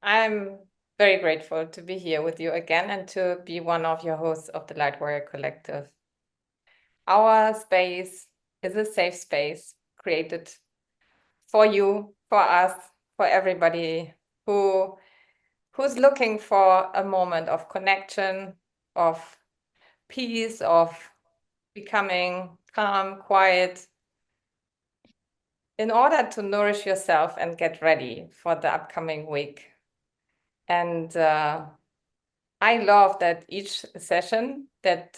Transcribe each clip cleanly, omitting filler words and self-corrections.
I'm very grateful to be here with you again and to be one of your hosts of the Light Warrior Collective. Our space is a safe space created for you, for us, for everybody who's looking for a moment of connection, of peace, of becoming calm, quiet, in order to nourish yourself and get ready for the upcoming week. And I love that each session that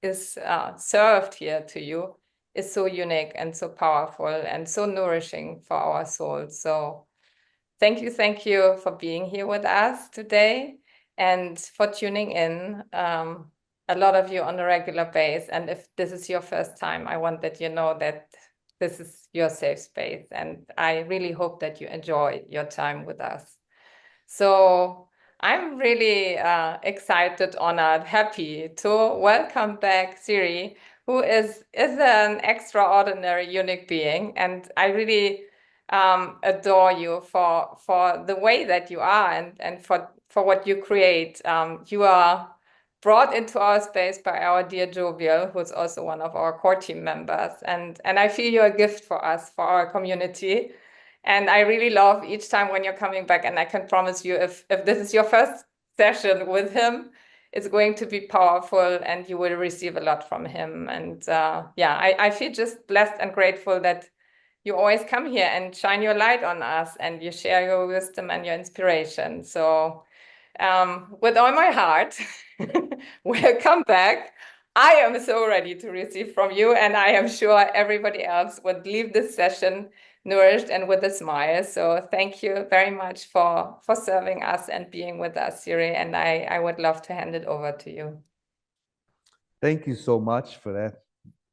is served here to you is so unique and so powerful and so nourishing for our souls. So thank you for being here with us today and for tuning in. A lot of you on a regular base. And if this is your first time, I want that you know that this is your safe space. And I really hope that you enjoy your time with us. So I'm really excited, honored, happy to welcome back Siri, who is an extraordinary, unique being, and I really adore you for the way that you are and for what you create. You are brought into our space by our dear Jovial, who's also one of our core team members, and I feel you're a gift for us, for our community. And I really love each time when you're coming back. And I can promise you, if this is your first session with him, it's going to be powerful and you will receive a lot from him. And yeah, I feel just blessed and grateful that you always come here and shine your light on us and you share your wisdom and your inspiration. So with all my heart, welcome back. I am so ready to receive from you, and I am sure everybody else would leave this session nourished and with a smile. So thank you very much for serving us and being with us, Siri. And I would love to hand it over to you. Thank you so much for that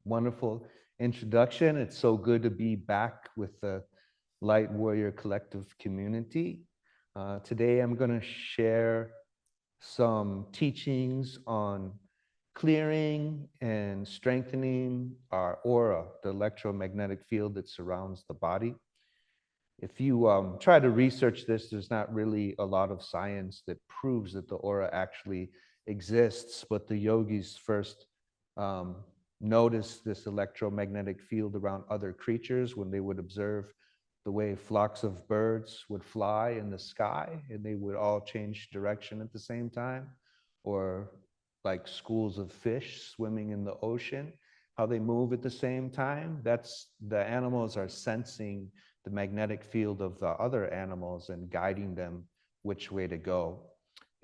wonderful introduction. It's so good to be back with the Light Warrior Collective community. Today, I'm going to share some teachings on clearing and strengthening our aura, the electromagnetic field that surrounds the body. If you try to research this, there's not really a lot of science that proves that the aura actually exists, but the yogis first um, noticed this electromagnetic field around other creatures when they would observe the way flocks of birds would fly in the sky and they would all change direction at the same time, or like schools of fish swimming in the ocean, how they move at the same time. That's the animals are sensing the magnetic field of the other animals and guiding them which way to go.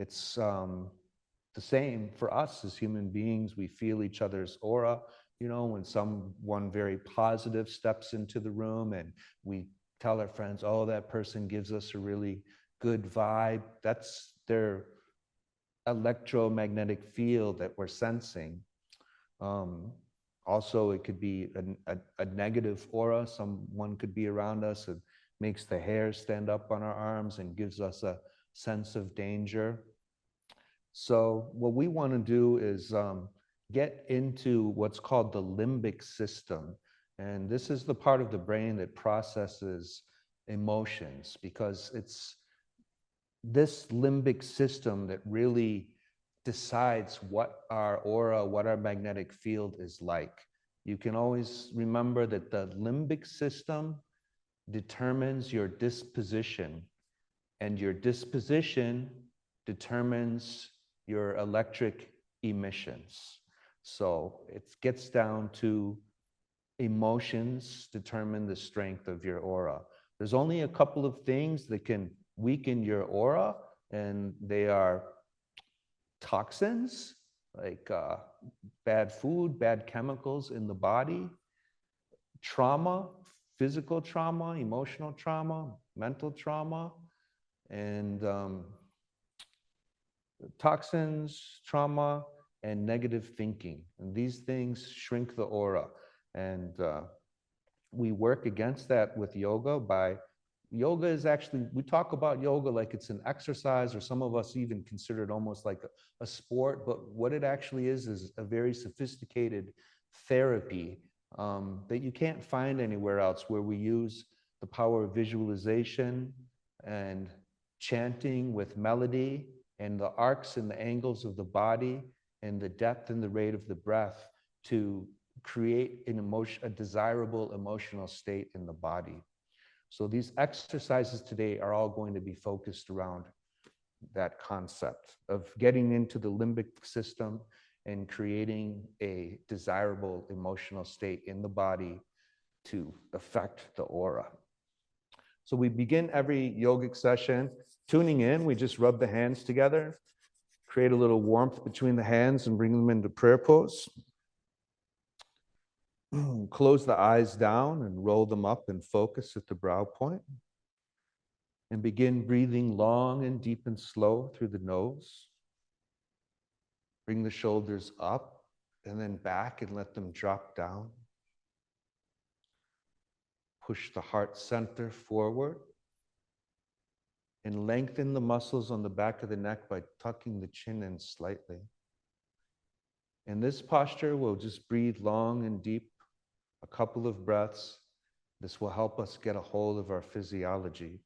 It's the same for us as human beings. We feel each other's aura. You know, when someone very positive steps into the room and we tell our friends, oh, that person gives us a really good vibe, that's their electromagnetic field that we're sensing. Um, Also, it could be a negative aura. Someone could be around us and makes the hair stand up on our arms and gives us a sense of danger. So what we want to do is get into what's called the limbic system. And this is the part of the brain that processes emotions, because it's this limbic system that really decides what our aura, what our magnetic field is like. You can always remember that the limbic system determines your disposition, and your disposition determines your electric emissions. So it gets down to emotions determine the strength of your aura. There's only a couple of things that can weaken your aura, and they are toxins, like bad food, bad chemicals in the body, trauma, physical trauma, emotional trauma, mental trauma, and toxins, trauma, and negative thinking. And these things shrink the aura. And we work against that with yoga by yoga is actually, we talk about yoga like it's an exercise, or some of us even consider it almost like a sport, but what it actually is a very sophisticated therapy that you can't find anywhere else, where we use the power of visualization and chanting with melody and the arcs and the angles of the body and the depth and the rate of the breath to create a desirable emotional state in the body. So these exercises today are all going to be focused around that concept of getting into the limbic system and creating a desirable emotional state in the body to affect the aura. So we begin every yogic session tuning in. We just rub the hands together, create a little warmth between the hands and bring them into prayer pose. Close the eyes down and roll them up and focus at the brow point. And begin breathing long and deep and slow through the nose. Bring the shoulders up and then back and let them drop down. Push the heart center forward. And lengthen the muscles on the back of the neck by tucking the chin in slightly. In this posture, we'll just breathe long and deep, a couple of breaths. This will help us get a hold of our physiology.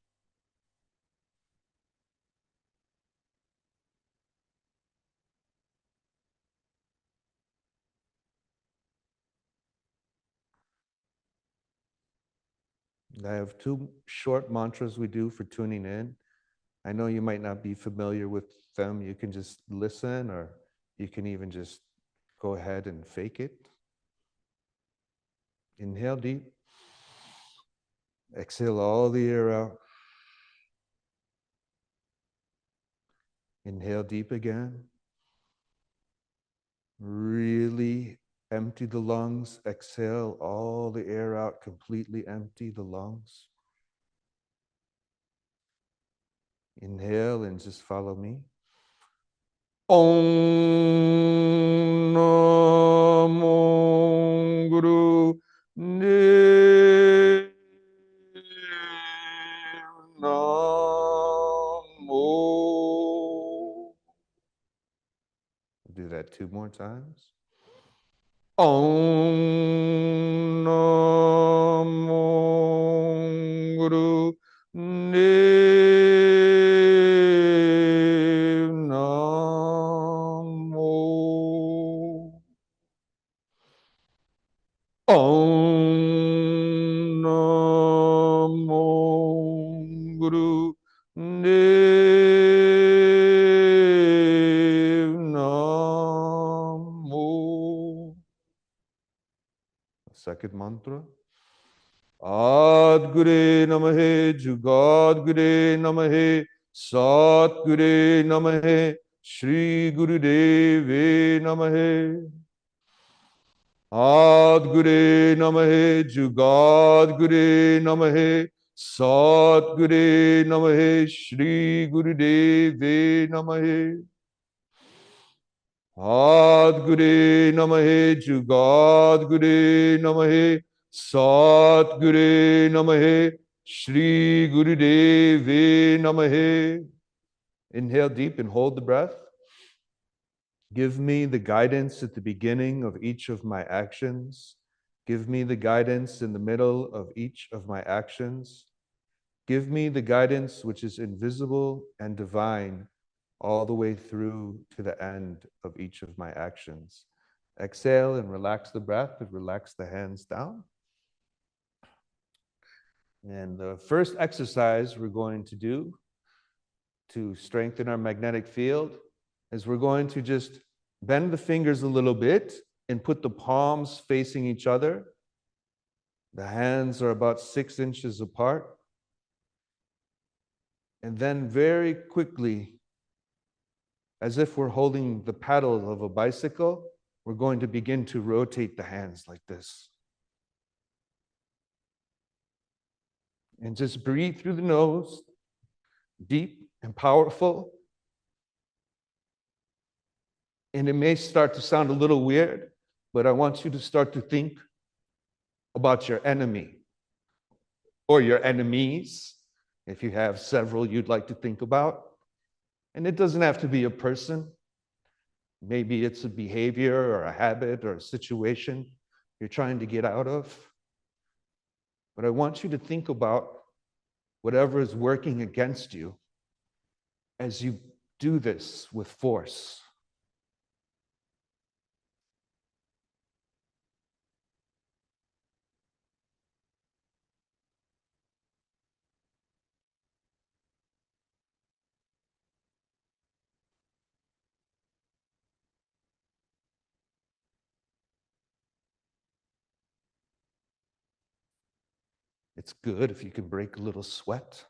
I have two short mantras we do for tuning in. I know you might not be familiar with them. You can just listen, or you can even just go ahead and fake it. Inhale deep. Exhale all the air out. Inhale deep again. Really empty the lungs. Exhale all the air out. Completely empty the lungs. Inhale and just follow me. Om Namo Guru Ne Namo. Do that 2 more times. Om Namo Guru Ne Namo. Om Namo Guru Ne Namo. Second mantra. Ad Gure Namahe, Jugad Gure Namahe, Sat Gure Namahe, Shri Guru Deve Namahe. Ad Gure Namahe, Jugad Gure Namahe, Sat Gure Namahe, Shri Guru Deve Namahe. Ad Gure Namahe, Jugad Gure Namahe, Sat Gure Namahe, Shri Guru Deve Namahe. Inhale deep and hold the breath. Give me the guidance at the beginning of each of my actions. Give me the guidance in the middle of each of my actions. Give me the guidance which is invisible and divine all the way through to the end of each of my actions. Exhale and relax the breath and relax the hands down. And the first exercise we're going to do to strengthen our magnetic field is we're going to just bend the fingers a little bit and put the palms facing each other. The hands are about 6 inches apart. And then very quickly, as if we're holding the paddle of a bicycle, we're going to begin to rotate the hands like this. And just breathe through the nose, deep and powerful. And it may start to sound a little weird, but I want you to start to think about your enemy or your enemies, if you have several you'd like to think about. And it doesn't have to be a person. Maybe it's a behavior or a habit or a situation you're trying to get out of. But I want you to think about whatever is working against you as you do this with force. It's good if you can break a little sweat.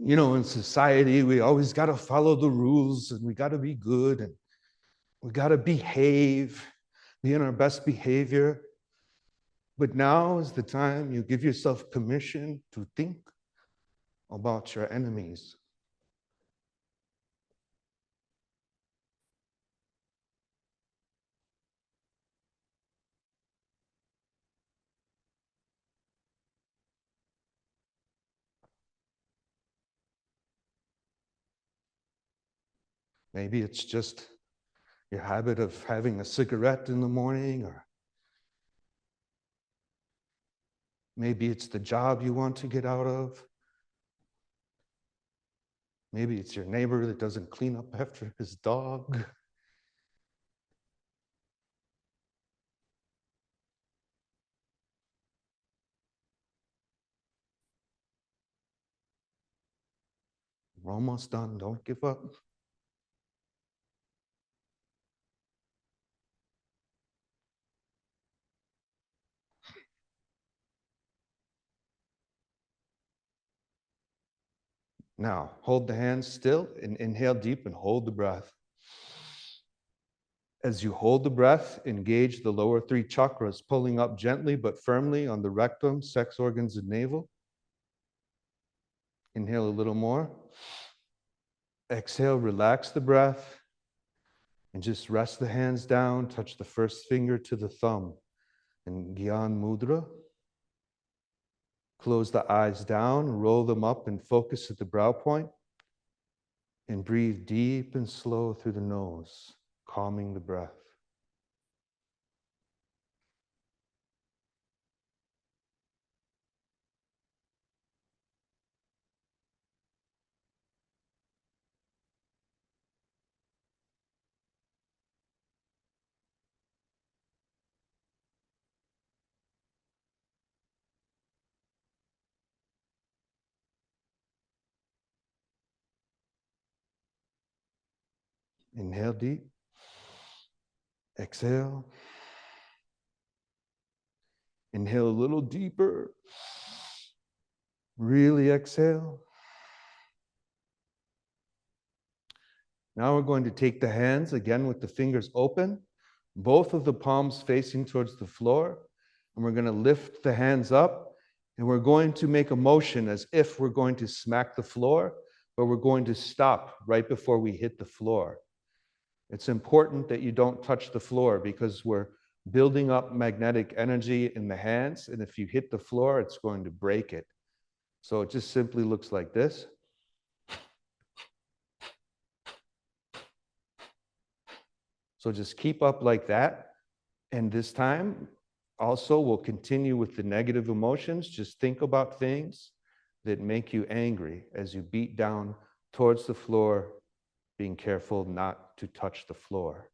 You know, in society, we always got to follow the rules and we got to be good and we got to behave, be in our best behavior. But now is the time you give yourself permission to think about your enemies. Maybe it's just your habit of having a cigarette in the morning, or maybe it's the job you want to get out of. Maybe it's your neighbor that doesn't clean up after his dog. We're almost done. Don't give up. Now, hold the hands still and inhale deep and hold the breath. As you hold the breath, engage the lower three chakras, pulling up gently but firmly on the rectum, sex organs, and navel. Inhale a little more. Exhale, relax the breath, and just rest the hands down, touch the first finger to the thumb in Gyan Mudra. Close the eyes down, roll them up and focus at the brow point. And breathe deep and slow through the nose, calming the breath. Inhale deep. Exhale. Inhale a little deeper. Really exhale. Now we're going to take the hands again with the fingers open, both of the palms facing towards the floor. And we're going to lift the hands up and we're going to make a motion as if we're going to smack the floor, but we're going to stop right before we hit the floor. It's important that you don't touch the floor because we're building up magnetic energy in the hands. And if you hit the floor, it's going to break it. So it just simply looks like this. So just keep up like that. And this time, also, we'll continue with the negative emotions. Just think about things that make you angry as you beat down towards the floor, being careful not to touch the floor.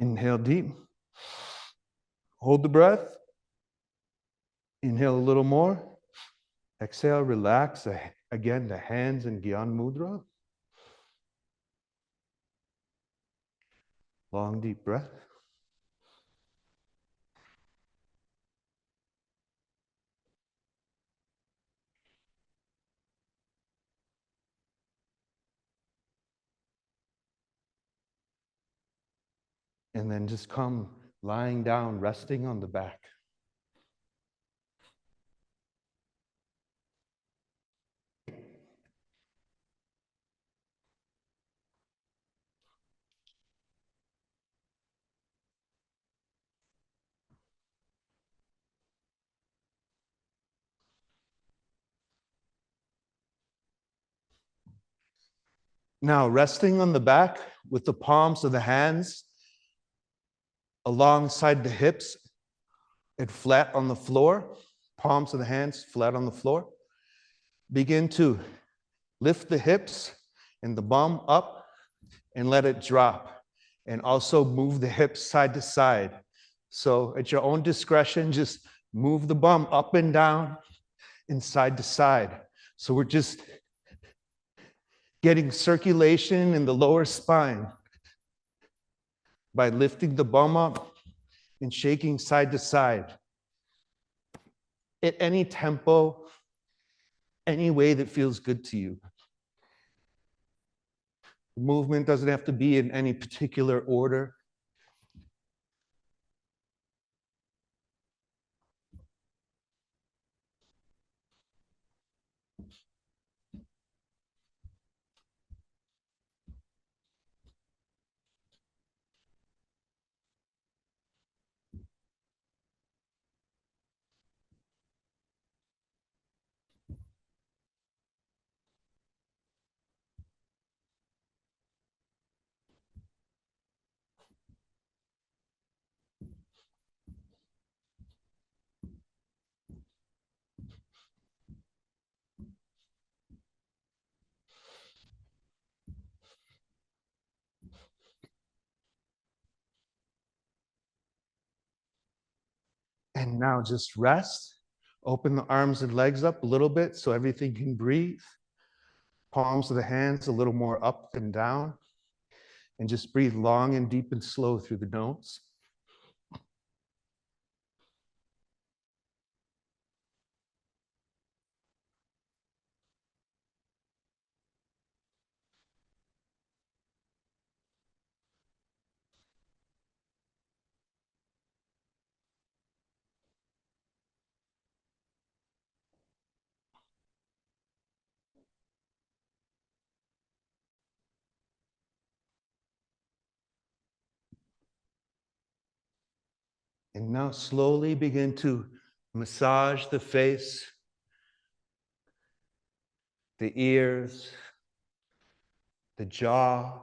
Inhale deep. Hold the breath. Inhale a little more. Exhale, relax. Again, the hands in Gyan Mudra. Long, deep breath. And then just come lying down, resting on the back. Now, resting on the back with the palms of the hands alongside the hips and flat on the floor, palms of the hands flat on the floor. Begin to lift the hips and the bum up and let it drop. And also move the hips side to side. So at your own discretion, just move the bum up and down and side to side. So we're just getting circulation in the lower spine by lifting the bum up and shaking side to side. At any tempo, any way that feels good to you. The movement doesn't have to be in any particular order. And now just rest. Open the arms and legs up a little bit so everything can breathe. Palms of the hands a little more up and down. And just breathe long and deep and slow through the nose. And now slowly begin to massage the face, the ears, the jaw,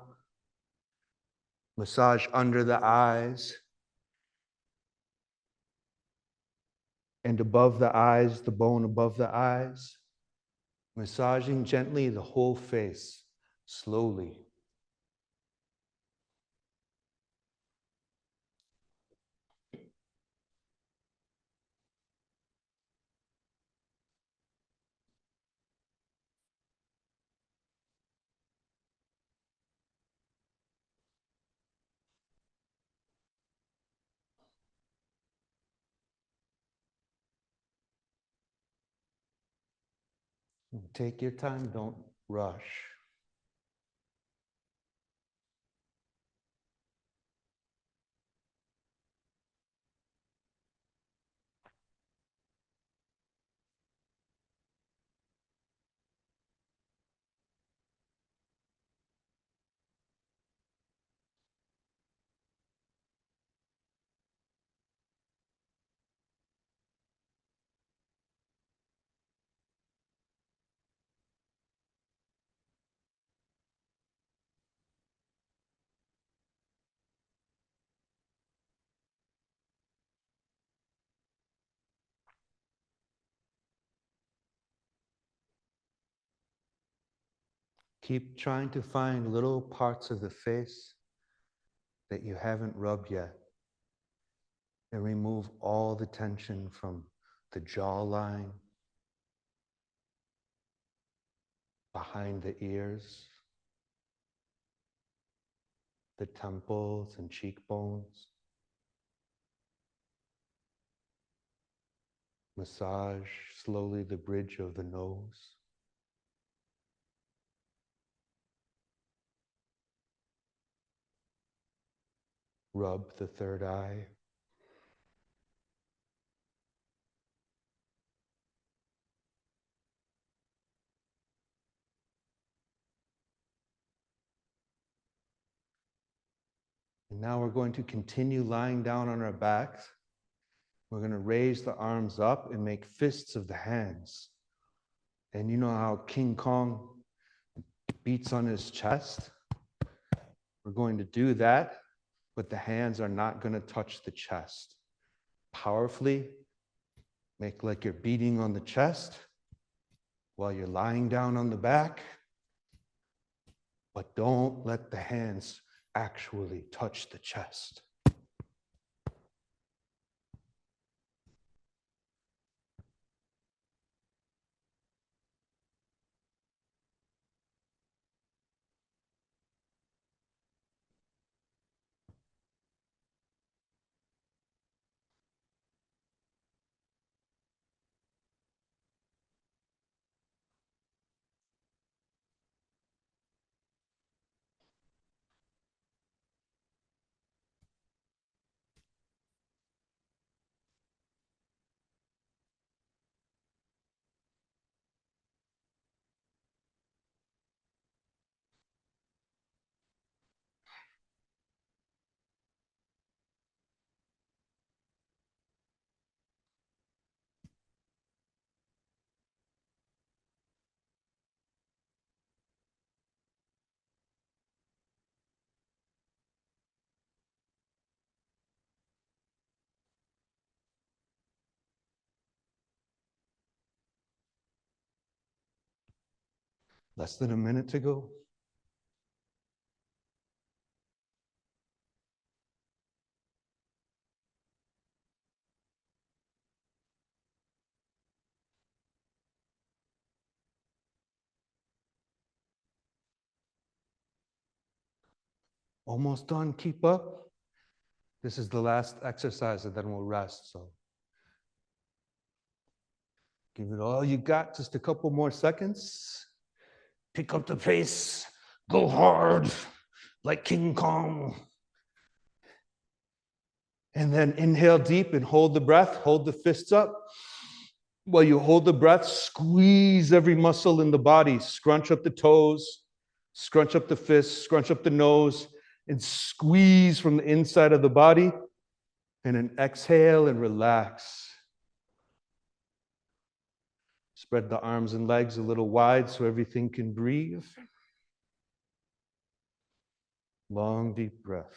massage under the eyes, and above the eyes, the bone above the eyes, massaging gently the whole face, slowly. Take your time, don't rush. Keep trying to find little parts of the face that you haven't rubbed yet. And remove all the tension from the jawline, behind the ears, the temples and cheekbones. Massage slowly the bridge of the nose. Rub the third eye. And now we're going to continue lying down on our backs. We're going to raise the arms up and make fists of the hands. And you know how King Kong beats on his chest? We're going to do that, but the hands are not going to touch the chest. Powerfully, make like you're beating on the chest while you're lying down on the back, but don't let the hands actually touch the chest. Less than a minute to go. Almost done, keep up. This is the last exercise and then we'll rest, so give it all you got, just a couple more seconds. Pick up the pace, go hard, like King Kong. And then inhale deep and hold the breath, hold the fists up. While you hold the breath, squeeze every muscle in the body, scrunch up the toes, scrunch up the fists, scrunch up the nose, and squeeze from the inside of the body. And then exhale and relax. Spread the arms and legs a little wide so everything can breathe. Long, deep breath.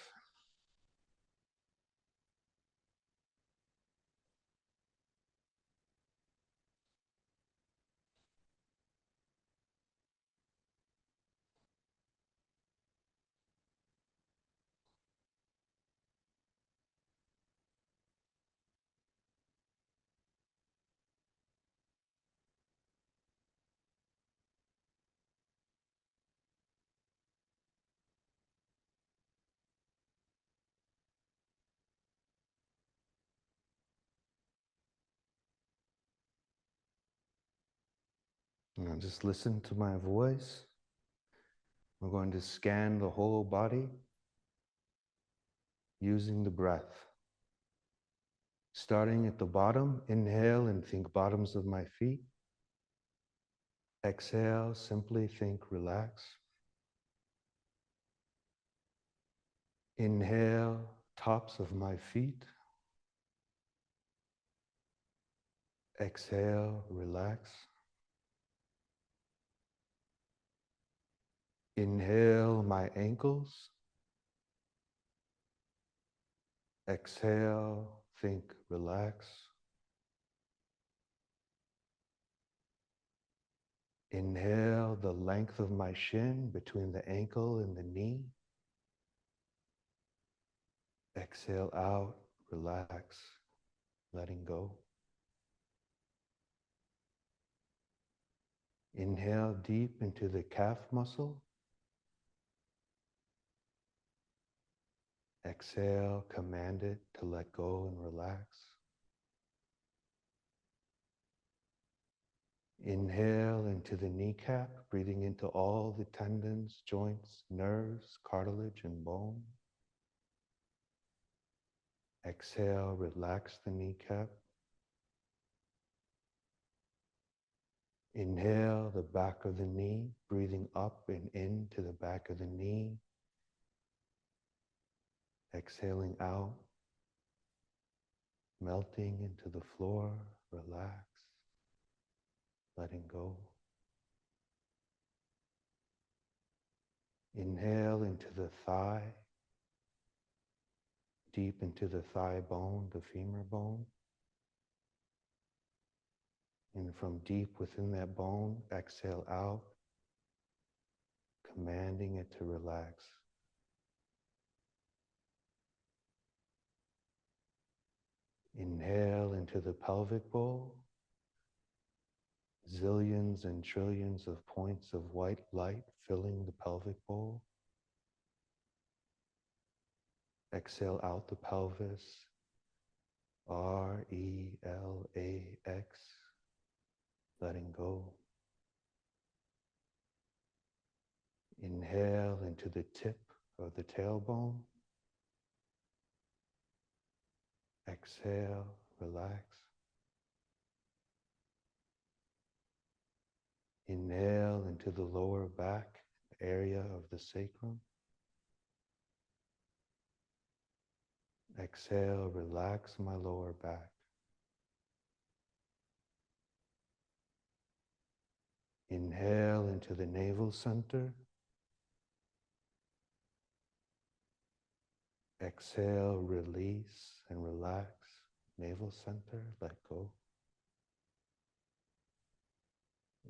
Now just listen to my voice. We're going to scan the whole body using the breath. Starting at the bottom, inhale and think bottoms of my feet. Exhale, simply think relax. Inhale, tops of my feet. Exhale, relax. Inhale, my ankles. Exhale, think relax. Inhale, the length of my shin between the ankle and the knee. Exhale out, relax, letting go. Inhale deep into the calf muscle. Exhale, command it to let go and relax. Inhale into the kneecap, breathing into all the tendons, joints, nerves, cartilage, and bone. Exhale, relax the kneecap. Inhale the back of the knee, breathing up and into the back of the knee. Exhaling out, melting into the floor, relax, letting go. Inhale into the thigh, deep into the thigh bone, the femur bone. And from deep within that bone, exhale out, commanding it to relax. Inhale into the pelvic bowl, zillions and trillions of points of white light filling the pelvic bowl. Exhale out the pelvis, RELAX, letting go. Inhale into the tip of the tailbone. Exhale, relax. Inhale into the lower back area of the sacrum. Exhale, relax my lower back. Inhale into the navel center. Exhale, release and relax. Navel center, let go.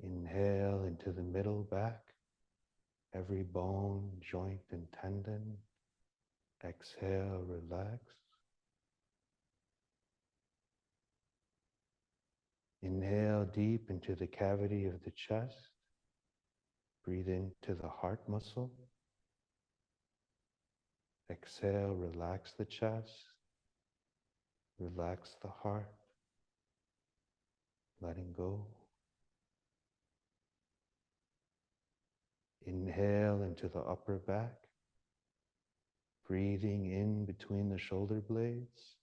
Inhale into the middle back, every bone, joint, and tendon. Exhale, relax. Inhale deep into the cavity of the chest. Breathe into the heart muscle. Exhale, relax the chest. Relax the heart. Letting go. Inhale into the upper back. Breathing in between the shoulder blades.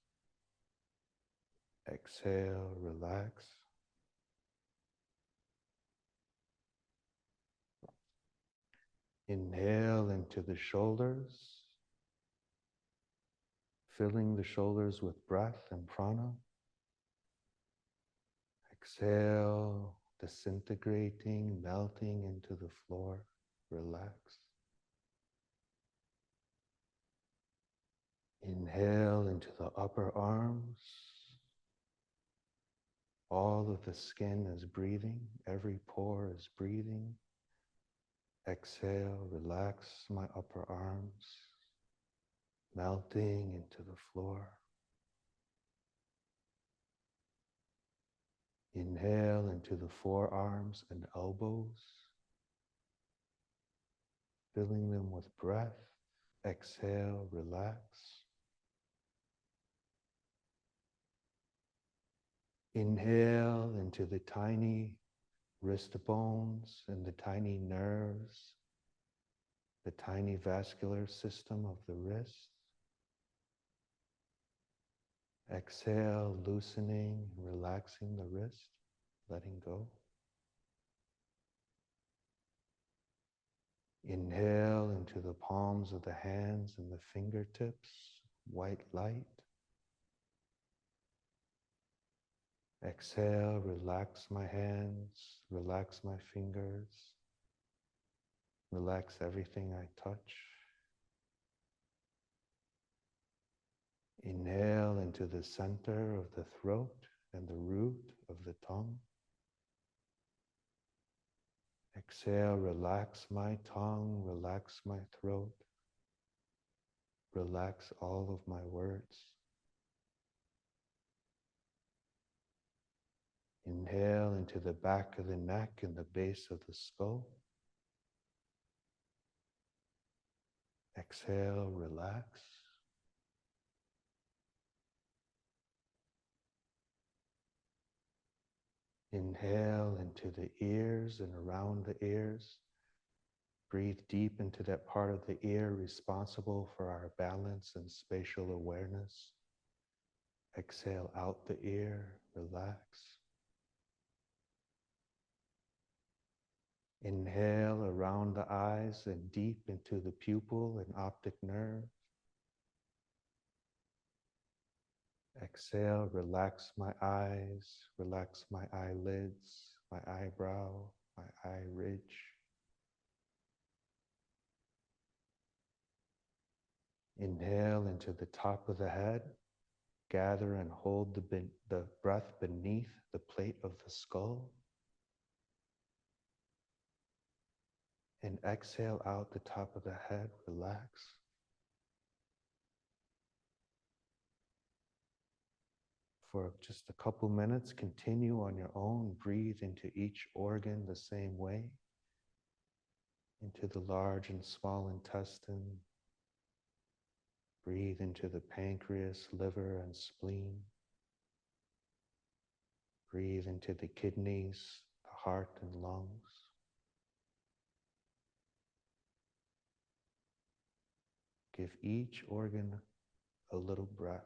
Exhale, relax. Inhale into the shoulders, filling the shoulders with breath and prana. Exhale, disintegrating, melting into the floor. Relax. Inhale into the upper arms. All of the skin is breathing. Every pore is breathing. Exhale, relax my upper arms, melting into the floor. Inhale into the forearms and elbows, filling them with breath. Exhale, relax. Inhale into the tiny wrist bones and the tiny nerves, the tiny vascular system of the wrist. Exhale, loosening, relaxing the wrist, letting go. Inhale into the palms of the hands and the fingertips, white light. Exhale, relax my hands, relax my fingers, relax everything I touch. Inhale into the center of the throat and the root of the tongue. Exhale, relax my tongue, relax my throat. Relax all of my words. Inhale into the back of the neck and the base of the skull. Exhale, relax. Inhale into the ears and around the ears. Breathe deep into that part of the ear responsible for our balance and spatial awareness. Exhale out the ear, relax. Inhale around the eyes and deep into the pupil and optic nerve. Exhale, relax my eyes, relax my eyelids, my eyebrow, my eye ridge. Inhale into the top of the head. Gather and hold the breath beneath the plate of the skull. And exhale out the top of the head, relax. For just a couple minutes, continue on your own. Breathe into each organ the same way. Into the large and small intestine. Breathe into the pancreas, liver, and spleen. Breathe into the kidneys, the heart, and lungs. Give each organ a little breath.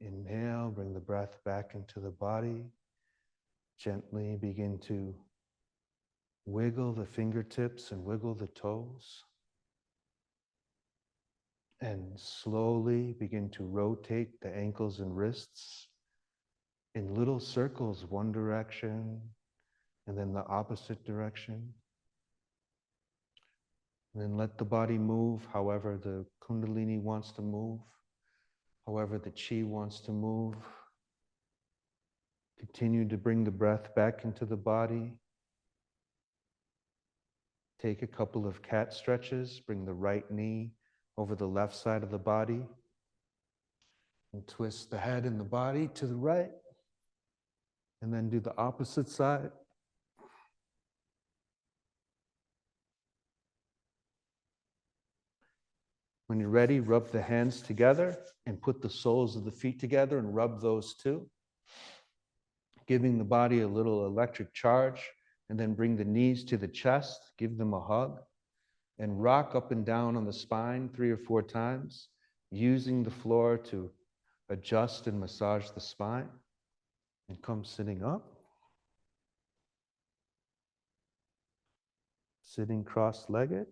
Inhale, bring the breath back into the body. Gently begin to wiggle the fingertips and wiggle the toes. And slowly begin to rotate the ankles and wrists in little circles, one direction and then the opposite direction. And then let the body move however the Kundalini wants to move, however the Chi wants to move. Continue to bring the breath back into the body. Take a couple of cat stretches. Bring the right knee over the left side of the body. And twist the head and the body to the right. And then do the opposite side. When you're ready, rub the hands together and put the soles of the feet together and rub those too. Giving the body a little electric charge, and then bring the knees to the chest, give them a hug, and rock up and down on the spine 3 or 4 times, using the floor to adjust and massage the spine. And come sitting up. Sitting cross-legged.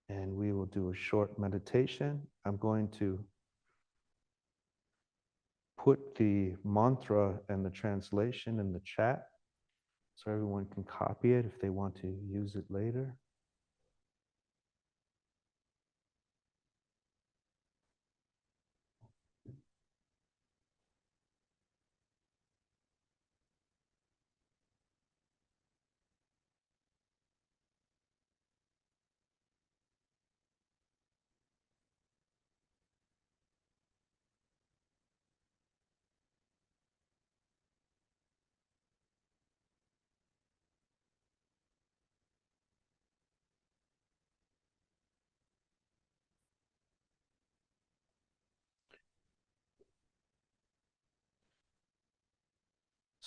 And we will do a short meditation. I'm going to put the mantra and the translation in the chat so everyone can copy it if they want to use it later.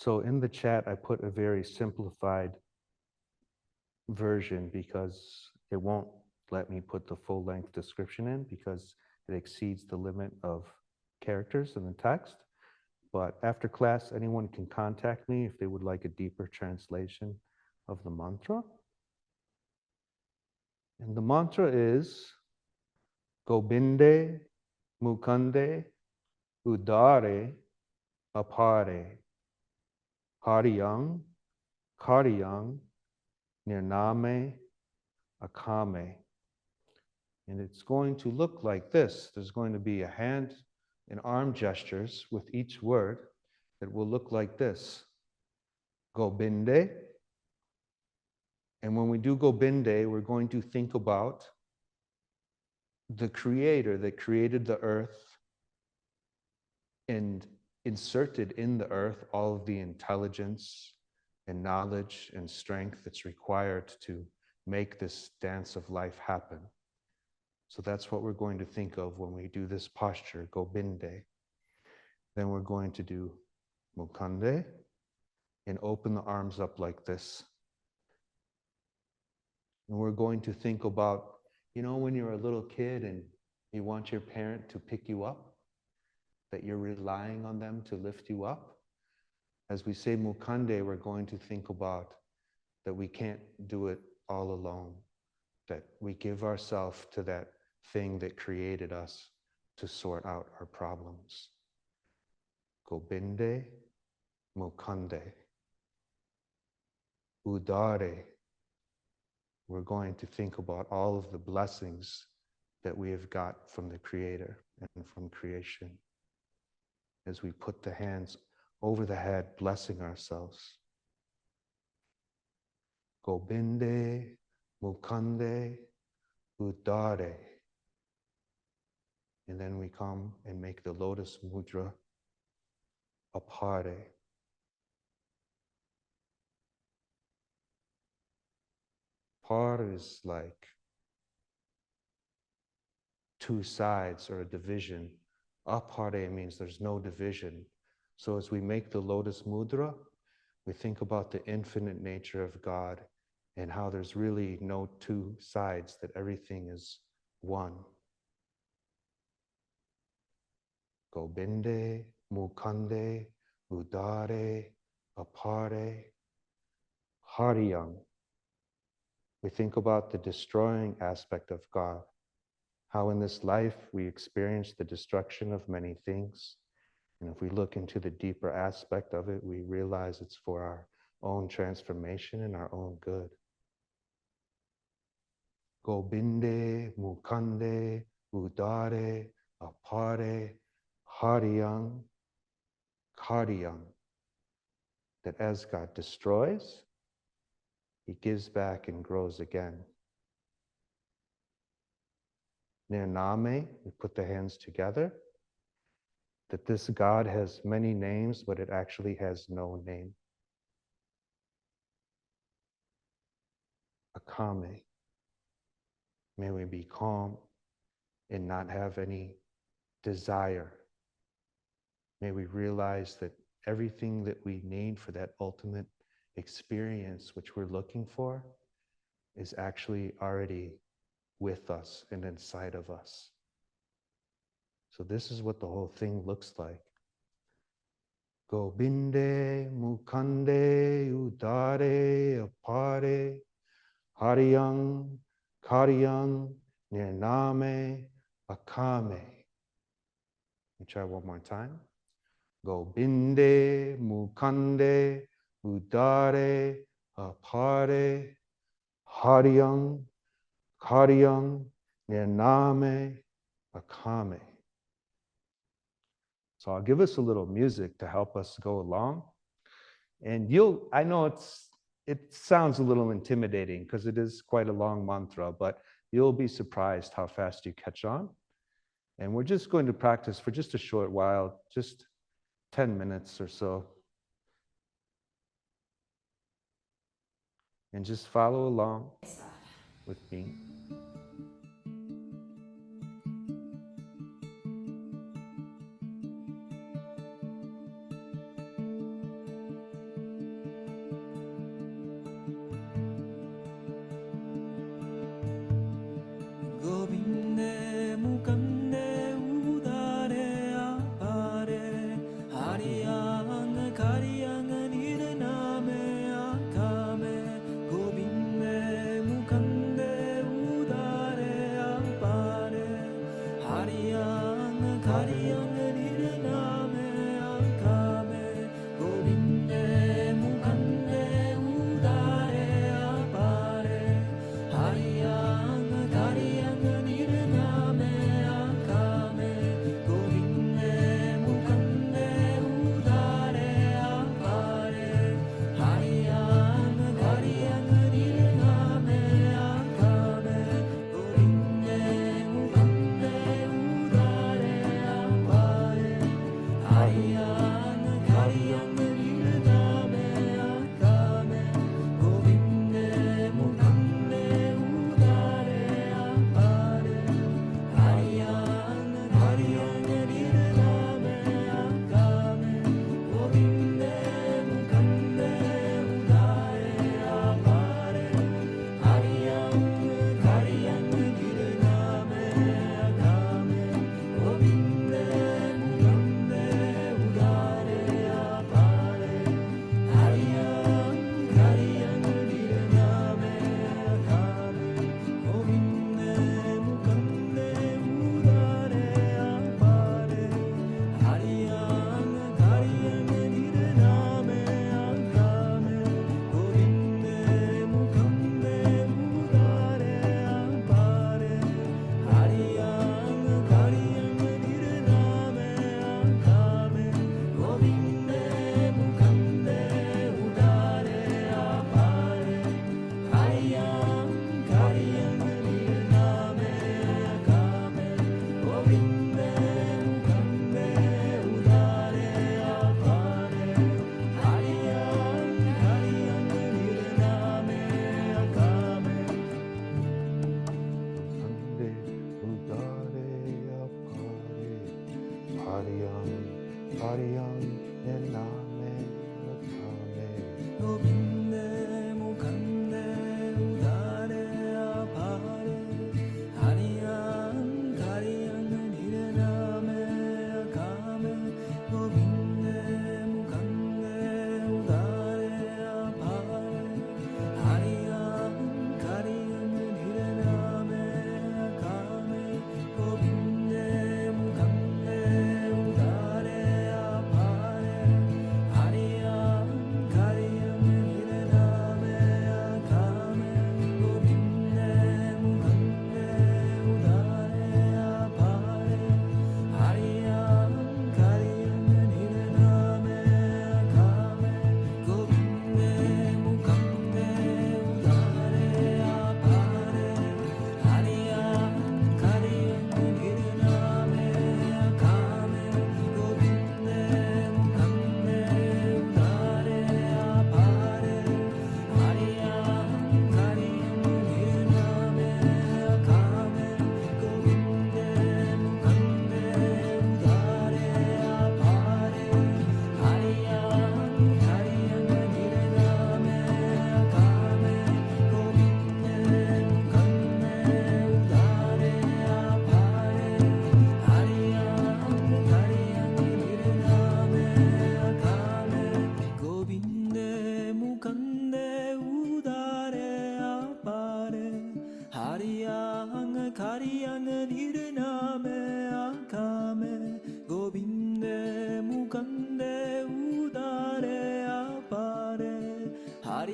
So in the chat, I put a very simplified version because it won't let me put the full length description in because it exceeds the limit of characters in the text. But after class, anyone can contact me if they would like a deeper translation of the mantra. And the mantra is Gobinde Mukande Udare Apare Hariyang Kariyang Nirname Akame. And it's going to look like this. There's going to be a hand and arm gestures with each word that will look like this. Gobinde. And when we do Gobinde, we're going to think about the creator that created the earth and inserted in the earth all of the intelligence and knowledge and strength that's required to make this dance of life happen. So that's what we're going to think of when we do this posture, Gobinde. Then we're going to do Mukande and open the arms up like this. And we're going to think about, you know, when you're a little kid and you want your parent to pick you up, that you're relying on them to lift you up. As we say Mukande, we're going to think about that we can't do it all alone, that we give ourselves to that thing that created us to sort out our problems. Gobinde, Mukande, Udare. We're going to think about all of the blessings that we have got from the Creator and from creation as we put the hands over the head, blessing ourselves. Gobinde, Mukande, Udare. And then we come and make the lotus mudra apare. Par is like two sides or a division. Apare means there's no division. So as we make the lotus mudra, we think about the infinite nature of God and how there's really no two sides, that everything is one. Gobinde, Mukande, Udare, Apare, Hariyang. We think about the destroying aspect of God, how in this life we experience the destruction of many things. And if we look into the deeper aspect of it, we realize it's for our own transformation and our own good. Gobinde, Mukande, Udare, Apare, Hariyang, Kariyang. That as God destroys, He gives back and grows again. Nirname, we put the hands together, that this God has many names, but it actually has no name. Akame, may we be calm and not have any desire. May we realize that everything that we need for that ultimate experience, which we're looking for, is actually already with us and inside of us. So this is what the whole thing looks like. Gobinde, Mukande, Udare, Apare, Hariyang, Kariyang, Nirname, Akame. Let me try one more time. Gobinde, Mukande, Udare, Apare, Hariyang, Kariyang, Nirname, Akame. So I'll give us a little music to help us go along. And I know it sounds a little intimidating because it is quite a long mantra, but you'll be surprised how fast you catch on. And we're just going to practice for just a short while, just 10 minutes or so. And just follow along with me. Govinde mukande udare apare hariyang kariyang nirname akame Govinde mukande udare apare hariyang kariyang nirname akame Govinde mukande udare apare hariyang kariyang nirname akame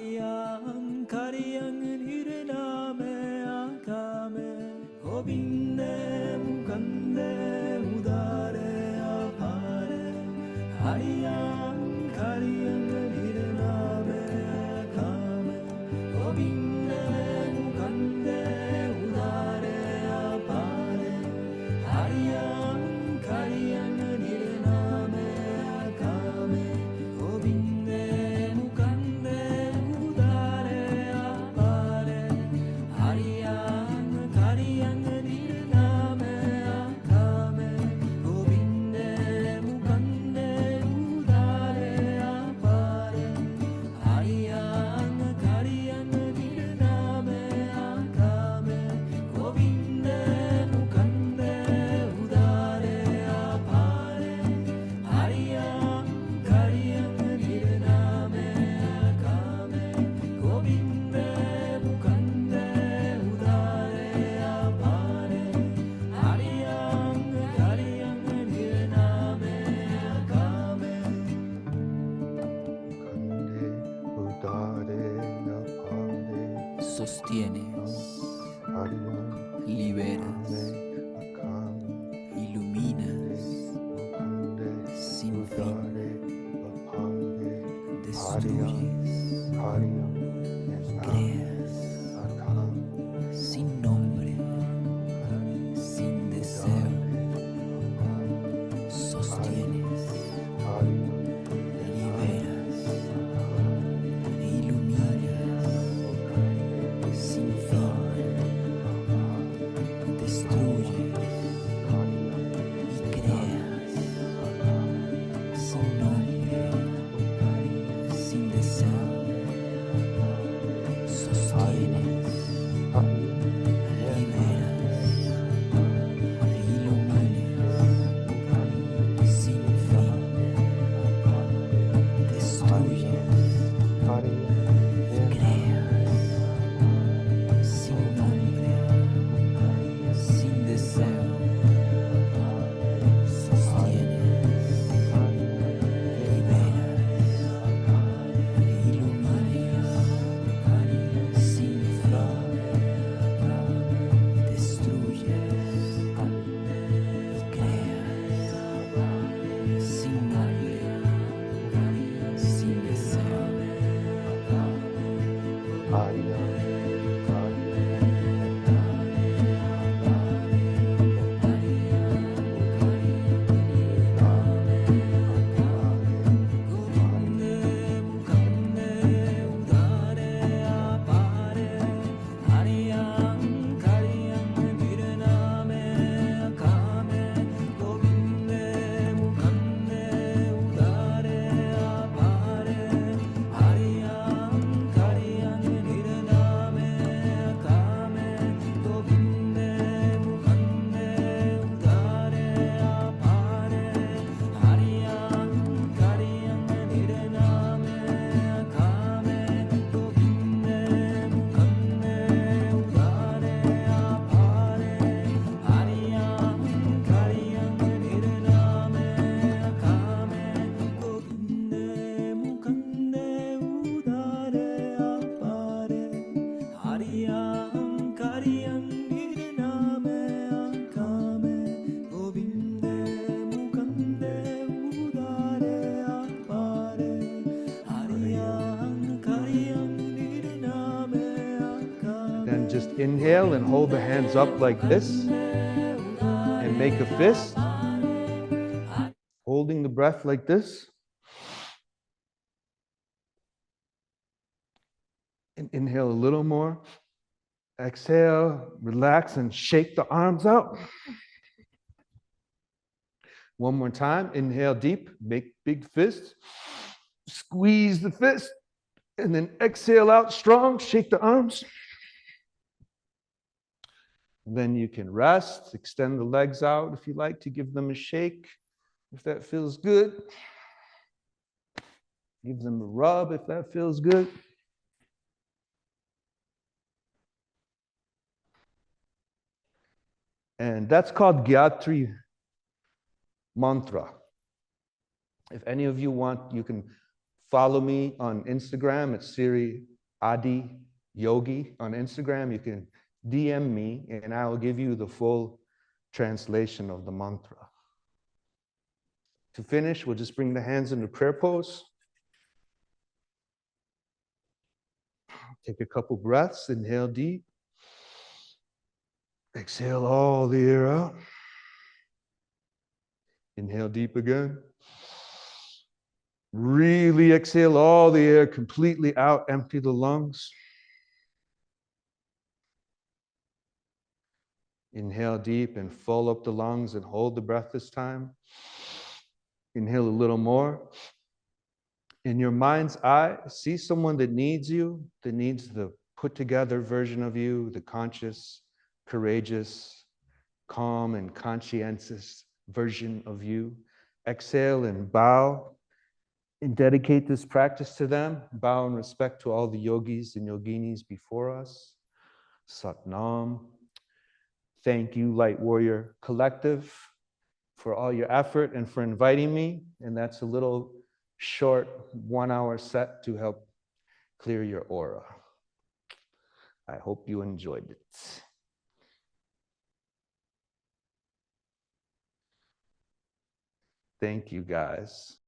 Hariyang Kariyang Hiraname Akame Gobinde Mukande Udare Apare Hariyang Kariyang Hiraname Akame Gobinde Mukande Udare Apare Hariyang Kariyang Hiraname Akame Gobinde Mukande Udare Apare Hariyang Kariyang Hiraname Akame Gobinde Mukande Udare Apare Hariyang Kariyang Hiraname Akame Gobinde Mukande Udare Apare Hariyang Kariyang Hiraname Akame Gobinde Mukande Udare Apare Hariyang Kariyang Hiraname Akame Sostienes, liberas, iluminas, sin fin, destruyes, creas, sin nombre, sin deseo, sostienes, liberas, iluminas, sin fin, destruyes y creas, sin nombre, sin deseo, sostienes, liberas, iluminas, sin fin, destruyes y creas, sin nombre, sin deseo, sostienes, liberas, iluminas, sin fin, destruyes y creas, sin nombre, sin deseo. Gobinde Mukande Udare Apare Hariyang Kariyang Hiraname Akame Gobinde Mukande Udare Apare Hariyang Kariyang Hiraname Akame Gobinde Mukande Udare Apare Hariyang Kariyang Hiraname Akame Gobinde Mukande Udare Apare Hariyang Kariyang Hiraname Akame Gobinde Mukande Udare Apare Hariyang Kariyang Hiraname Akame Gobinde Mukande Udare Apare Hariyang Kariyang Hiraname Akame Then just inhale and hold the hands up like this and make a fist, holding the breath like this. And inhale a little more. Exhale, relax and shake the arms out. One more time. Inhale deep, make big fists. Squeeze the fist. And then exhale out strong, shake the arms. Then you can rest, extend the legs out if you like to give them a shake, if that feels good. Give them a rub if that feels good. And that's called Gayatri Mantra. If any of you want, you can follow me on Instagram at Siri Adi Yogi on Instagram. You can DM me and I will give you the full translation of the mantra. To finish, we'll just bring the hands into prayer pose. Take a couple breaths, inhale deep. Exhale all the air out. Inhale deep again. Really exhale all the air completely out, empty the lungs. Inhale deep and full up the lungs and hold the breath this time. Inhale a little more. In your mind's eye, see someone that needs you, that needs the put together version of you, the conscious, courageous, calm, and conscientious version of you. Exhale and bow and dedicate this practice to them. Bow in respect to all the yogis and yoginis before us. Sat Nam. Thank you, Light Warrior Collective, for all your effort and for inviting me. And that's a little short 1 hour set to help clear your aura. I hope you enjoyed it. Thank you, guys.